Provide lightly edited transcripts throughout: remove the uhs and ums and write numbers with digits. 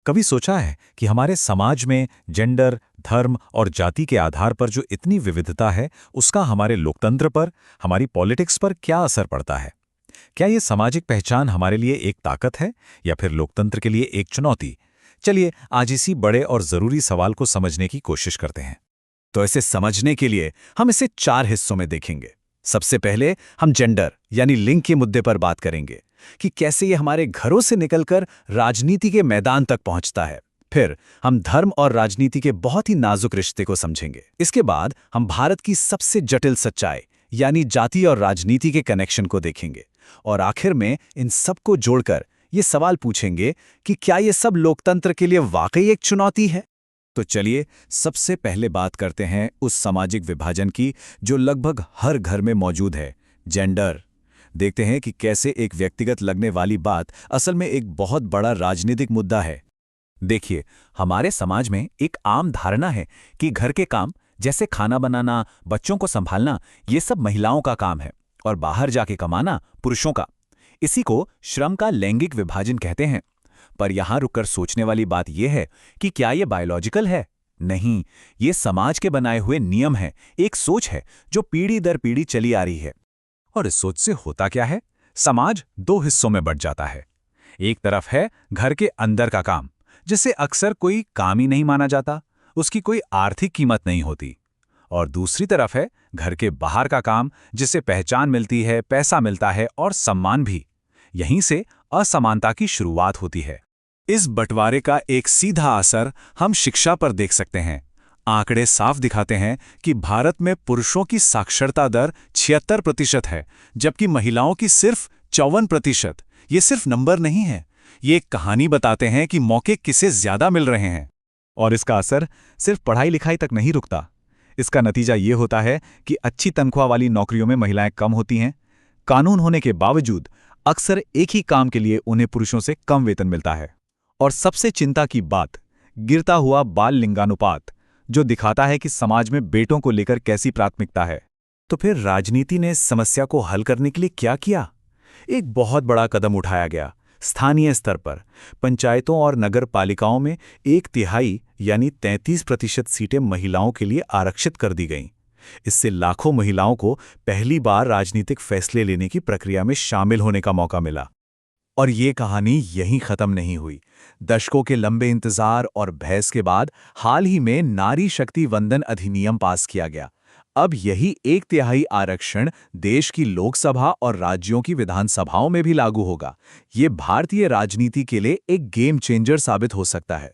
कभी सोचा है कि हमारे समाज में जेंडर, धर्म और जाति के आधार पर जो इतनी विविधता है, उसका हमारे लोकतंत्र पर, हमारी पॉलिटिक्स पर क्या असर पड़ता है? क्या ये सामाजिक पहचान हमारे लिए एक ताकत है या फिर लोकतंत्र के लिए एक चुनौती? चलिए आज इसी बड़े और जरूरी सवाल को समझने की कोशिश करते हैं। तो इसे समझने के लिए हम इसे 4 हिस्सों में देखेंगे। सबसे पहले हम जेंडर यानी लिंग के मुद्दे पर बात करेंगे कि कैसे ये हमारे घरों से निकलकर राजनीति के मैदान तक पहुंचता है। फिर हम धर्म और राजनीति के बहुत ही नाजुक रिश्ते को समझेंगे। इसके बाद हम भारत की सबसे जटिल सच्चाई यानी जाति और राजनीति के कनेक्शन को देखेंगे और आखिर में इन सबको जोड़कर ये सवाल पूछेंगे कि क्या ये सब लोकतंत्र के लिए वाकई एक चुनौती है। तो चलिए सबसे पहले बात करते हैं उस सामाजिक विभाजन की जो लगभग हर घर में मौजूद है, जेंडर। देखते हैं कि कैसे एक व्यक्तिगत लगने वाली बात असल में एक बहुत बड़ा राजनीतिक मुद्दा है। देखिए, हमारे समाज में एक आम धारणा है कि घर के काम जैसे खाना बनाना, बच्चों को संभालना, ये सब महिलाओं का काम है और बाहर जाके कमाना पुरुषों का। इसी को श्रम का लैंगिक विभाजन कहते हैं। पर यहां रुककर सोचने वाली बात यह है कि क्या यह बायोलॉजिकल है? नहीं, ये समाज के बनाए हुए नियम है, एक सोच है जो पीढ़ी दर पीढ़ी चली आ रही है। और इस सोच से होता क्या है? समाज दो हिस्सों में बंट जाता है। एक तरफ है घर के अंदर का काम, जिसे अक्सर कोई काम ही नहीं माना जाता, उसकी कोई आर्थिक कीमत नहीं होती। और दूसरी तरफ है घर के बाहर का काम, जिसे पहचान मिलती है, पैसा मिलता है और सम्मान भी। यहीं से असमानता की शुरुआत होती है। इस बंटवारे का एक सीधा असर हम शिक्षा पर देख सकते हैं। आंकड़े साफ दिखाते हैं कि भारत में पुरुषों की साक्षरता दर 76% है, जबकि महिलाओं की सिर्फ 54%। ये सिर्फ नंबर नहीं है, ये एक कहानी बताते हैं कि मौके किसे ज्यादा मिल रहे हैं। और इसका असर सिर्फ पढ़ाई लिखाई तक नहीं रुकता। इसका नतीजा ये होता है कि अच्छी तनख्वाह वाली नौकरियों में महिलाएं कम होती हैं। कानून होने के बावजूद अक्सर एक ही काम के लिए उन्हें पुरुषों से कम वेतन मिलता है। और सबसे चिंता की बात, गिरता हुआ बाल लिंगानुपात, जो दिखाता है कि समाज में बेटों को लेकर कैसी प्राथमिकता है। तो फिर राजनीति ने इस समस्या को हल करने के लिए क्या किया? एक बहुत बड़ा कदम उठाया गया। स्थानीय स्तर पर पंचायतों और नगर पालिकाओं में 1/3 यानी 33% सीटें महिलाओं के लिए आरक्षित कर दी गईं। इससे लाखों महिलाओं को पहली बार राजनीतिक फैसले लेने की प्रक्रिया में शामिल होने का मौका मिला। और ये कहानी यहीं खत्म नहीं हुई। दशकों के लंबे इंतजार और बहस के बाद हाल ही में नारी शक्ति वंदन अधिनियम पास किया गया। अब यही 1/3 आरक्षण देश की लोकसभा और राज्यों की विधानसभाओं में भी लागू होगा। ये भारतीय राजनीति के लिए एक गेम चेंजर साबित हो सकता है।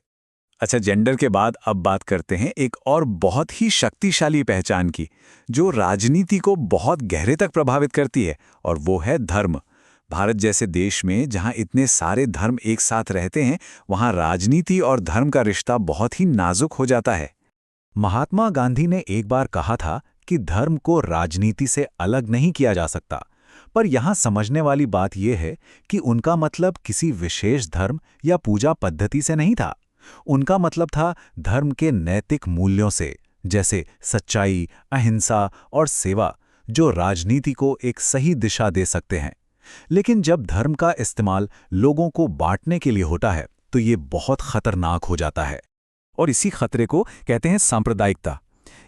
अच्छा, जेंडर के बाद अब बात करते हैं एक और बहुत ही शक्तिशाली पहचान की, जो राजनीति को बहुत गहरे तक प्रभावित करती है, और वो है धर्म। भारत जैसे देश में जहां इतने सारे धर्म एक साथ रहते हैं, वहां राजनीति और धर्म का रिश्ता बहुत ही नाजुक हो जाता है। महात्मा गांधी ने एक बार कहा था कि धर्म को राजनीति से अलग नहीं किया जा सकता। पर यहां समझने वाली बात यह है कि उनका मतलब किसी विशेष धर्म या पूजा पद्धति से नहीं था। उनका मतलब था धर्म के नैतिक मूल्यों से, जैसे सच्चाई, अहिंसा और सेवा, जो राजनीति को एक सही दिशा दे सकते हैं। लेकिन जब धर्म का इस्तेमाल लोगों को बांटने के लिए होता है, तो ये बहुत खतरनाक हो जाता है। और इसी खतरे को कहते हैं सांप्रदायिकता।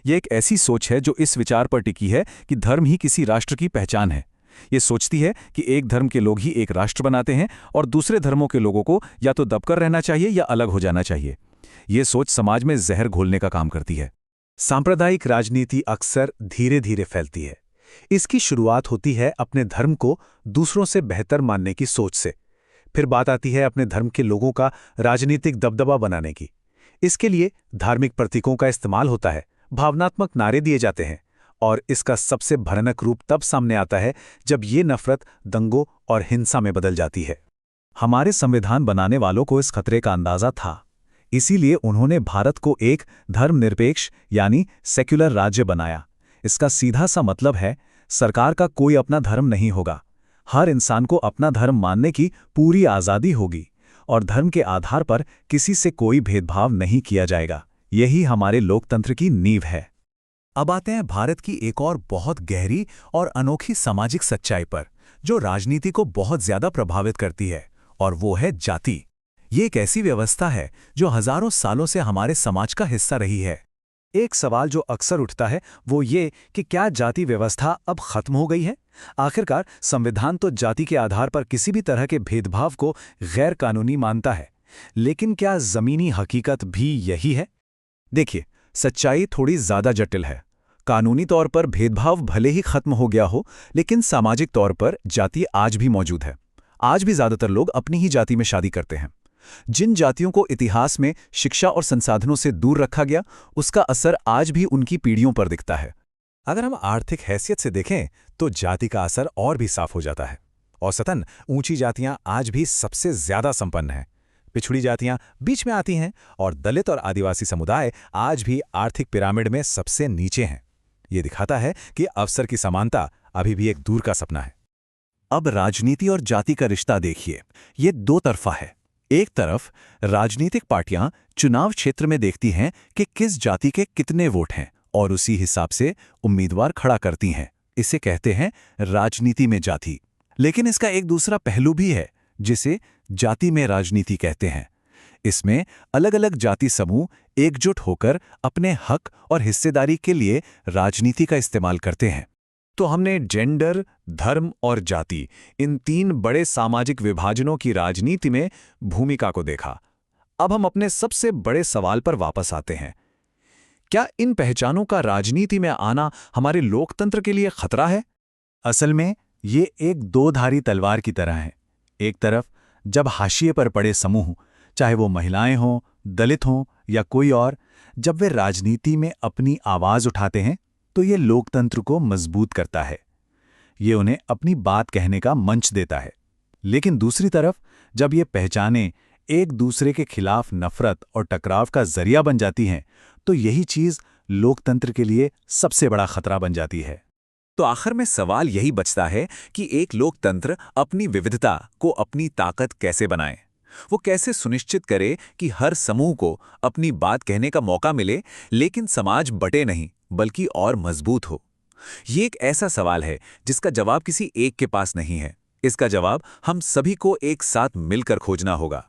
यह एक ऐसी सोच है जो इस विचार पर टिकी है कि धर्म ही किसी राष्ट्र की पहचान है। ये सोचती है कि एक धर्म के लोग ही एक राष्ट्र बनाते हैं और दूसरे धर्मों के लोगों को या तो दबकर रहना चाहिए या अलग हो जाना चाहिए। ये सोच समाज में जहर घोलने का काम करती है। सांप्रदायिक राजनीति अक्सर धीरे धीरे फैलती है। इसकी शुरुआत होती है अपने धर्म को दूसरों से बेहतर मानने की सोच से। फिर बात आती है अपने धर्म के लोगों का राजनीतिक दबदबा बनाने की। इसके लिए धार्मिक प्रतीकों का इस्तेमाल होता है, भावनात्मक नारे दिए जाते हैं, और इसका सबसे भयानक रूप तब सामने आता है जब ये नफरत दंगों और हिंसा में बदल जाती है। हमारे संविधान बनाने वालों को इस खतरे का अंदाजा था। इसीलिए उन्होंने भारत को एक धर्मनिरपेक्ष यानी सेक्युलर राज्य बनाया। इसका सीधा सा मतलब है, सरकार का कोई अपना धर्म नहीं होगा। हर इंसान को अपना धर्म मानने की पूरी आज़ादी होगी और धर्म के आधार पर किसी से कोई भेदभाव नहीं किया जाएगा। यही हमारे लोकतंत्र की नींव है। अब आते हैं भारत की एक और बहुत गहरी और अनोखी सामाजिक सच्चाई पर, जो राजनीति को बहुत ज्यादा प्रभावित करती है, और वो है जाति। ये एक ऐसी व्यवस्था है जो हजारों सालों से हमारे समाज का हिस्सा रही है। एक सवाल जो अक्सर उठता है वो ये कि क्या जाति व्यवस्था अब खत्म हो गई है? आखिरकार संविधान तो जाति के आधार पर किसी भी तरह के भेदभाव को गैर कानूनी मानता है, लेकिन क्या जमीनी हकीकत भी यही है? देखिए, सच्चाई थोड़ी ज्यादा जटिल है। कानूनी तौर पर भेदभाव भले ही खत्म हो गया हो, लेकिन सामाजिक तौर पर जाति आज भी मौजूद है। आज भी ज्यादातर लोग अपनी ही जाति में शादी करते हैं। जिन जातियों को इतिहास में शिक्षा और संसाधनों से दूर रखा गया, उसका असर आज भी उनकी पीढ़ियों पर दिखता है। अगर हम आर्थिक हैसियत से देखें तो जाति का असर और भी साफ हो जाता है। औसतन ऊंची जातियां आज भी सबसे ज्यादा संपन्न हैं, पिछड़ी जातियां बीच में आती हैं और दलित और आदिवासी समुदाय आज भी आर्थिक पिरामिड में सबसे नीचे हैं। ये दिखाता है कि अवसर की समानता अभी भी एक दूर का सपना है। अब राजनीति और जाति का रिश्ता देखिए, ये दो तरफा है। एक तरफ राजनीतिक पार्टियां चुनाव क्षेत्र में देखती हैं कि किस जाति के कितने वोट हैं और उसी हिसाब से उम्मीदवार खड़ा करती हैं। इसे कहते हैं राजनीति में जाति। लेकिन इसका एक दूसरा पहलू भी है, जिसे जाति में राजनीति कहते हैं। इसमें अलग अलग जाति समूह एकजुट होकर अपने हक और हिस्सेदारी के लिए राजनीति का इस्तेमाल करते हैं। तो हमने जेंडर, धर्म और जाति, इन तीन बड़े सामाजिक विभाजनों की राजनीति में भूमिका को देखा। अब हम अपने सबसे बड़े सवाल पर वापस आते हैं। क्या इन पहचानों का राजनीति में आना हमारे लोकतंत्र के लिए खतरा है? असल में ये एक दो-धारी तलवार की तरह है। एक तरफ जब हाशिए पर पड़े समूह, चाहे वो महिलाएं हों, दलित हों या कोई और, जब वे राजनीति में अपनी आवाज उठाते हैं तो ये लोकतंत्र को मजबूत करता है। ये उन्हें अपनी बात कहने का मंच देता है। लेकिन दूसरी तरफ जब ये पहचानें एक दूसरे के खिलाफ नफरत और टकराव का जरिया बन जाती हैं, तो यही चीज लोकतंत्र के लिए सबसे बड़ा खतरा बन जाती है। तो आखिर में सवाल यही बचता है कि एक लोकतंत्र अपनी विविधता को अपनी ताकत कैसे बनाए? वो कैसे सुनिश्चित करे कि हर समूह को अपनी बात कहने का मौका मिले, लेकिन समाज बटे नहीं बल्कि और मजबूत हो? ये एक ऐसा सवाल है जिसका जवाब किसी एक के पास नहीं है। इसका जवाब हम सभी को एक साथ मिलकर खोजना होगा।